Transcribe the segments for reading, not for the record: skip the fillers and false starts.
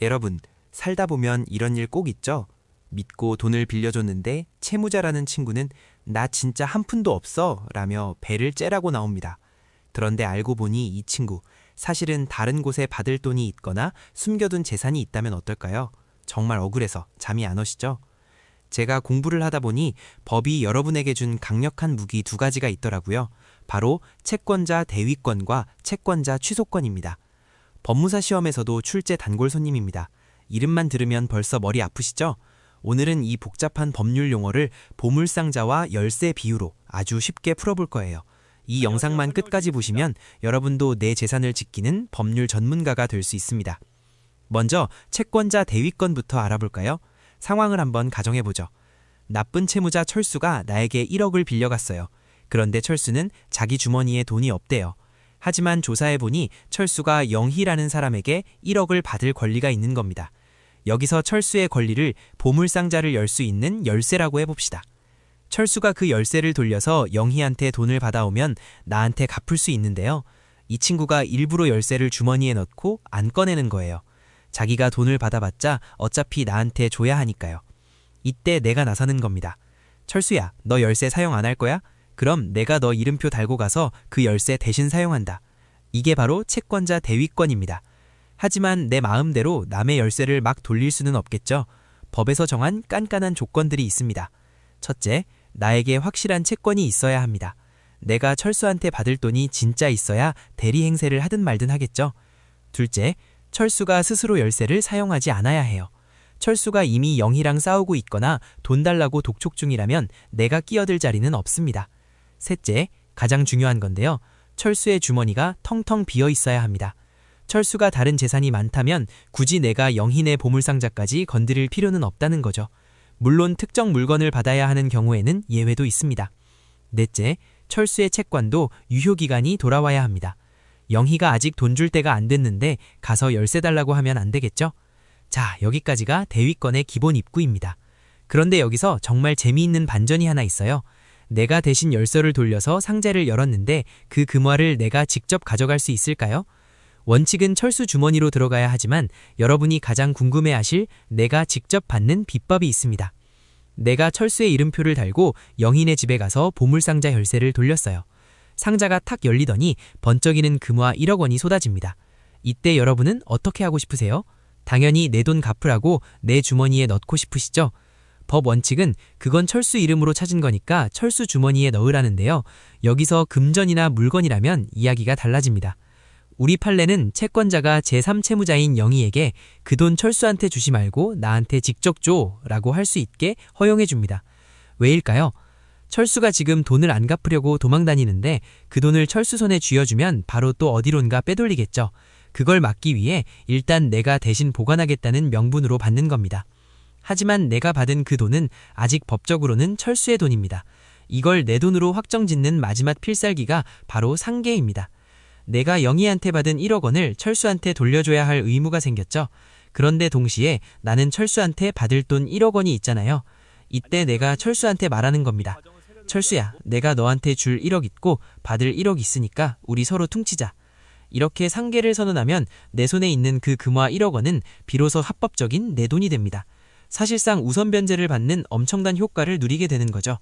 여러분, 살다 보면 이런 일 꼭 있죠? 믿고 돈을 빌려줬는데 채무자라는 친구는 나 진짜 한 푼도 없어 라며 배를 째라고 나옵니다. 그런데 알고 보니 이 친구 사실은 다른 곳에 받을 돈이 있거나 숨겨둔 재산이 있다면 어떨까요? 정말 억울해서 잠이 안 오시죠? 제가 공부를 하다 보니 법이 여러분에게 준 강력한 무기 두 가지가 있더라고요. 바로 채권자 대위권과 채권자 취소권입니다. 법무사 시험에서도 출제 단골 손님입니다. 이름만 들으면 벌써 머리 아프시죠? 오늘은 이 복잡한 법률 용어를 보물상자와 열쇠 비유로 아주 쉽게 풀어볼 거예요. 이 영상만 끝까지 보시면 여러분도 내 재산을 지키는 법률 전문가가 될 수 있습니다. 먼저 채권자 대위권부터 알아볼까요? 상황을 한번 가정해보죠. 나쁜 채무자 철수가 나에게 1억을 빌려갔어요. 그런데 철수는 자기 주머니에 돈이 없대요. 하지만 조사해보니 철수가 영희라는 사람에게 1억을 받을 권리가 있는 겁니다. 여기서 철수의 권리를 보물상자를 열 수 있는 열쇠라고 해봅시다. 철수가 그 열쇠를 돌려서 영희한테 돈을 받아오면 나한테 갚을 수 있는데요. 이 친구가 일부러 열쇠를 주머니에 넣고 안 꺼내는 거예요. 자기가 돈을 받아봤자 어차피 나한테 줘야 하니까요. 이때 내가 나서는 겁니다. 철수야, 너 열쇠 사용 안 할 거야? 그럼 내가 너 이름표 달고 가서 그 열쇠 대신 사용한다. 이게 바로 채권자 대위권입니다. 하지만 내 마음대로 남의 열쇠를 막 돌릴 수는 없겠죠. 법에서 정한 깐깐한 조건들이 있습니다. 첫째, 나에게 확실한 채권이 있어야 합니다. 내가 철수한테 받을 돈이 진짜 있어야 대리 행세를 하든 말든 하겠죠. 둘째, 철수가 스스로 열쇠를 사용하지 않아야 해요. 철수가 이미 영희랑 싸우고 있거나 돈 달라고 독촉 중이라면 내가 끼어들 자리는 없습니다. 셋째, 가장 중요한 건데요. 철수의 주머니가 텅텅 비어 있어야 합니다. 철수가 다른 재산이 많다면 굳이 내가 영희네 보물상자까지 건드릴 필요는 없다는 거죠. 물론 특정 물건을 받아야 하는 경우에는 예외도 있습니다. 넷째, 철수의 채권도 유효기간이 돌아와야 합니다. 영희가 아직 돈 줄 때가 안 됐는데 가서 열쇠 달라고 하면 안 되겠죠? 자, 여기까지가 대위권의 기본 입구입니다. 그런데 여기서 정말 재미있는 반전이 하나 있어요. 내가 대신 열쇠를 돌려서 상자를 열었는데 그 금화를 내가 직접 가져갈 수 있을까요? 원칙은 철수 주머니로 들어가야 하지만 여러분이 가장 궁금해하실 내가 직접 받는 비법이 있습니다. 내가 철수의 이름표를 달고 영희네 집에 가서 보물상자 열쇠를 돌렸어요. 상자가 탁 열리더니 번쩍이는 금화 1억 원이 쏟아집니다. 이때 여러분은 어떻게 하고 싶으세요? 당연히 내 돈 갚으라고 내 주머니에 넣고 싶으시죠? 법 원칙은 그건 철수 이름으로 찾은 거니까 철수 주머니에 넣으라는데요. 여기서 금전이나 물건이라면 이야기가 달라집니다. 우리 판례는 채권자가 제3채무자인 영희에게 그 돈 철수한테 주지 말고 나한테 직접 줘 라고 할 수 있게 허용해 줍니다. 왜일까요? 철수가 지금 돈을 안 갚으려고 도망다니는데 그 돈을 철수 손에 쥐어주면 바로 또 어디론가 빼돌리겠죠. 그걸 막기 위해 일단 내가 대신 보관하겠다는 명분으로 받는 겁니다. 하지만 내가 받은 그 돈은 아직 법적으로는 철수의 돈입니다. 이걸 내 돈으로 확정짓는 마지막 필살기가 바로 상계입니다. 내가 영희한테 받은 1억 원을 철수한테 돌려줘야 할 의무가 생겼죠. 그런데 동시에 나는 철수한테 받을 돈 1억 원이 있잖아요. 이때 내가 철수한테 말하는 겁니다. 철수야, 내가 너한테 줄 1억 있고 받을 1억 있으니까 우리 서로 퉁치자. 이렇게 상계를 선언하면 내 손에 있는 그 금화 1억 원은 비로소 합법적인 내 돈이 됩니다. 사실상 우선 변제를 받는 엄청난 효과를 누리게 되는 거죠.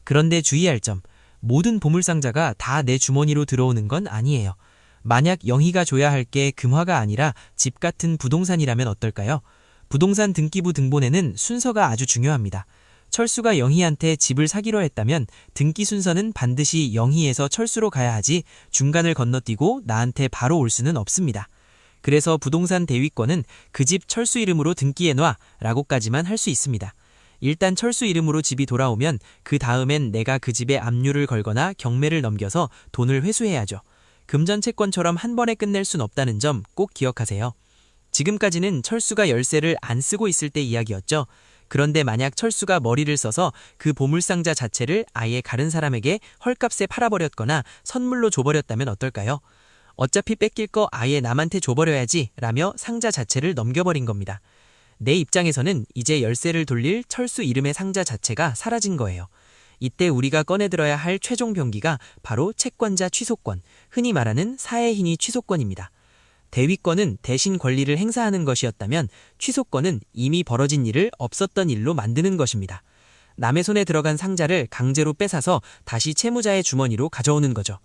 그런데 주의할 점, 모든 보물상자가 다 내 주머니로 들어오는 건 아니에요. 만약 영희가 줘야 할 게 금화가 아니라 집 같은 부동산이라면 어떨까요? 부동산 등기부 등본에는 순서가 아주 중요합니다. 철수가 영희한테 집을 사기로 했다면 등기 순서는 반드시 영희에서 철수로 가야 하지 중간을 건너뛰고 나한테 바로 올 수는 없습니다. 그래서 부동산 대위권은 그 집 철수 이름으로 등기해놔 라고까지만 할 수 있습니다. 일단 철수 이름으로 집이 돌아오면 그 다음엔 내가 그 집에 압류를 걸거나 경매를 넘겨서 돈을 회수해야죠. 금전채권처럼 한 번에 끝낼 순 없다는 점 꼭 기억하세요. 지금까지는 철수가 열쇠를 안 쓰고 있을 때 이야기였죠. 그런데 만약 철수가 머리를 써서 그 보물상자 자체를 아예 다른 사람에게 헐값에 팔아버렸거나 선물로 줘버렸다면 어떨까요? 어차피 뺏길 거 아예 남한테 줘버려야지 라며 상자 자체를 넘겨버린 겁니다. 내 입장에서는 이제 열쇠를 돌릴 철수 이름의 상자 자체가 사라진 거예요. 이때 우리가 꺼내들어야 할 최종 병기가 바로 채권자 취소권, 흔히 말하는 사해행위 취소권입니다. 대위권은 대신 권리를 행사하는 것이었다면 취소권은 이미 벌어진 일을 없었던 일로 만드는 것입니다. 남의 손에 들어간 상자를 강제로 뺏어서 다시 채무자의 주머니로 가져오는 거죠.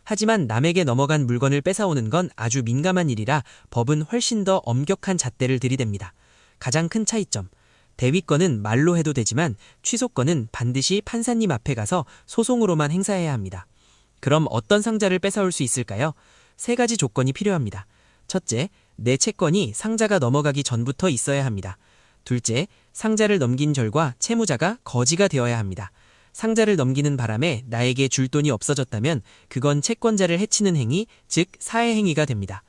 하지만 남에게 넘어간 물건을 뺏어오는 건 아주 민감한 일이라 법은 훨씬 더 엄격한 잣대를 들이댑니다. 가장 큰 차이점. 대위권은 말로 해도 되지만 취소권은 반드시 판사님 앞에 가서 소송으로만 행사해야 합니다. 그럼 어떤 상자를 뺏어올 수 있을까요? 3가지 조건이 필요합니다. 첫째, 내 채권이 상자가 넘어가기 전부터 있어야 합니다. 둘째, 상자를 넘긴 절과 채무자가 거지가 되어야 합니다. 상자를 넘기는 바람에 나에게 줄 돈이 없어졌다면 그건 채권자를 해치는 행위, 즉 사해행위가 됩니다.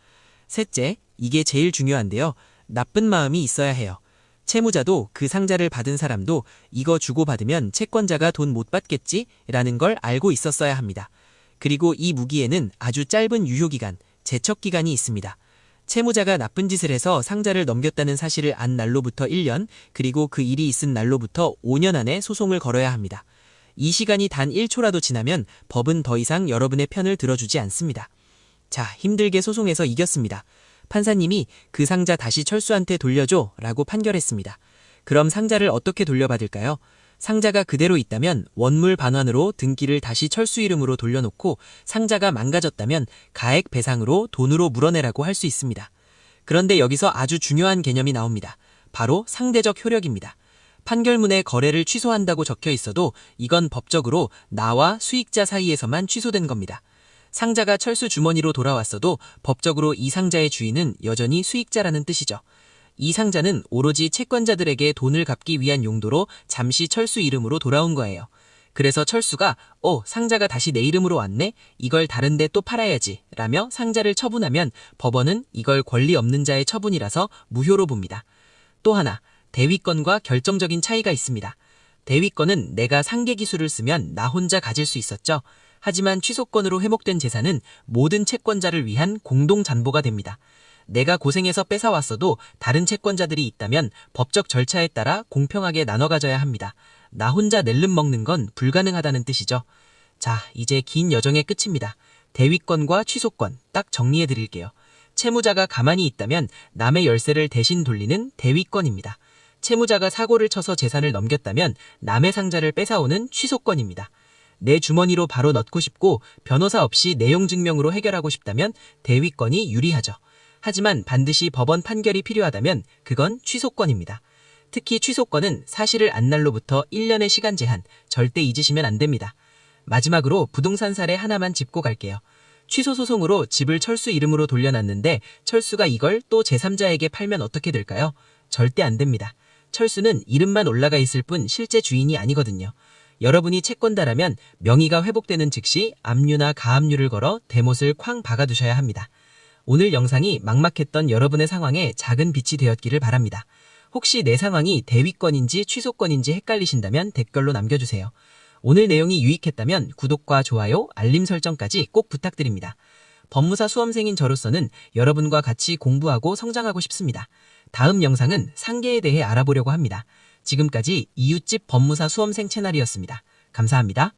셋째, 이게 제일 중요한데요. 나쁜 마음이 있어야 해요. 채무자도 그 상자를 받은 사람도 이거 주고받으면 채권자가 돈 못 받겠지? 라는 걸 알고 있었어야 합니다. 그리고 이 무기에는 아주 짧은 유효기간, 제척기간이 있습니다. 채무자가 나쁜 짓을 해서 상자를 넘겼다는 사실을 안 날로부터 1년, 그리고 그 일이 있은 날로부터 5년 안에 소송을 걸어야 합니다. 이 시간이 단 1초라도 지나면 법은 더 이상 여러분의 편을 들어주지 않습니다. 자, 힘들게 소송해서 이겼습니다. 판사님이 그 상자 다시 철수한테 돌려줘 라고 판결했습니다. 그럼 상자를 어떻게 돌려받을까요? 상자가 그대로 있다면 원물 반환으로 등기를 다시 철수 이름으로 돌려놓고 상자가 망가졌다면 가액 배상으로 돈으로 물어내라고 할 수 있습니다. 그런데 여기서 아주 중요한 개념이 나옵니다. 바로 상대적 효력입니다. 판결문에 거래를 취소한다고 적혀 있어도 이건 법적으로 나와 수익자 사이에서만 취소된 겁니다. 상자가 철수 주머니로 돌아왔어도 법적으로 이 상자의 주인은 여전히 수익자라는 뜻이죠. 이 상자는 오로지 채권자들에게 돈을 갚기 위한 용도로 잠시 철수 이름으로 돌아온 거예요. 그래서 철수가 상자가 다시 내 이름으로 왔네? 이걸 다른 데 또 팔아야지 라며 상자를 처분하면 법원은 이걸 권리 없는 자의 처분이라서 무효로 봅니다. 또 하나, 대위권과 결정적인 차이가 있습니다. 대위권은 내가 상계 기술을 쓰면 나 혼자 가질 수 있었죠. 하지만 취소권으로 회복된 재산은 모든 채권자를 위한 공동 잔보가 됩니다. 내가 고생해서 뺏어왔어도 다른 채권자들이 있다면 법적 절차에 따라 공평하게 나눠 가져야 합니다. 나 혼자 낼름 먹는 건 불가능하다는 뜻이죠. 자, 이제 긴 여정의 끝입니다. 대위권과 취소권 딱 정리해 드릴게요. 채무자가 가만히 있다면 남의 열쇠를 대신 돌리는 대위권입니다. 채무자가 사고를 쳐서 재산을 넘겼다면 남의 상자를 뺏어오는 취소권입니다. 내 주머니로 바로 넣고 싶고 변호사 없이 내용 증명으로 해결하고 싶다면 대위권이 유리하죠. 하지만 반드시 법원 판결이 필요하다면 그건 취소권입니다. 특히 취소권은 사실을 안 날로부터 1년의 시간 제한, 절대 잊으시면 안 됩니다. 마지막으로 부동산 사례 하나만 짚고 갈게요. 취소 소송으로 집을 철수 이름으로 돌려놨는데 철수가 이걸 또 제3자에게 팔면 어떻게 될까요? 절대 안 됩니다. 철수는 이름만 올라가 있을 뿐 실제 주인이 아니거든요. 여러분이 채권자라면 명의가 회복되는 즉시 압류나 가압류를 걸어 대못을 쾅 박아두셔야 합니다. 오늘 영상이 막막했던 여러분의 상황에 작은 빛이 되었기를 바랍니다. 혹시 내 상황이 대위권인지 취소권인지 헷갈리신다면 댓글로 남겨주세요. 오늘 내용이 유익했다면 구독과 좋아요, 알림 설정까지 꼭 부탁드립니다. 법무사 수험생인 저로서는 여러분과 같이 공부하고 성장하고 싶습니다. 다음 영상은 상계에 대해 알아보려고 합니다. 지금까지 이웃집 법무사 수험생 채널이었습니다. 감사합니다.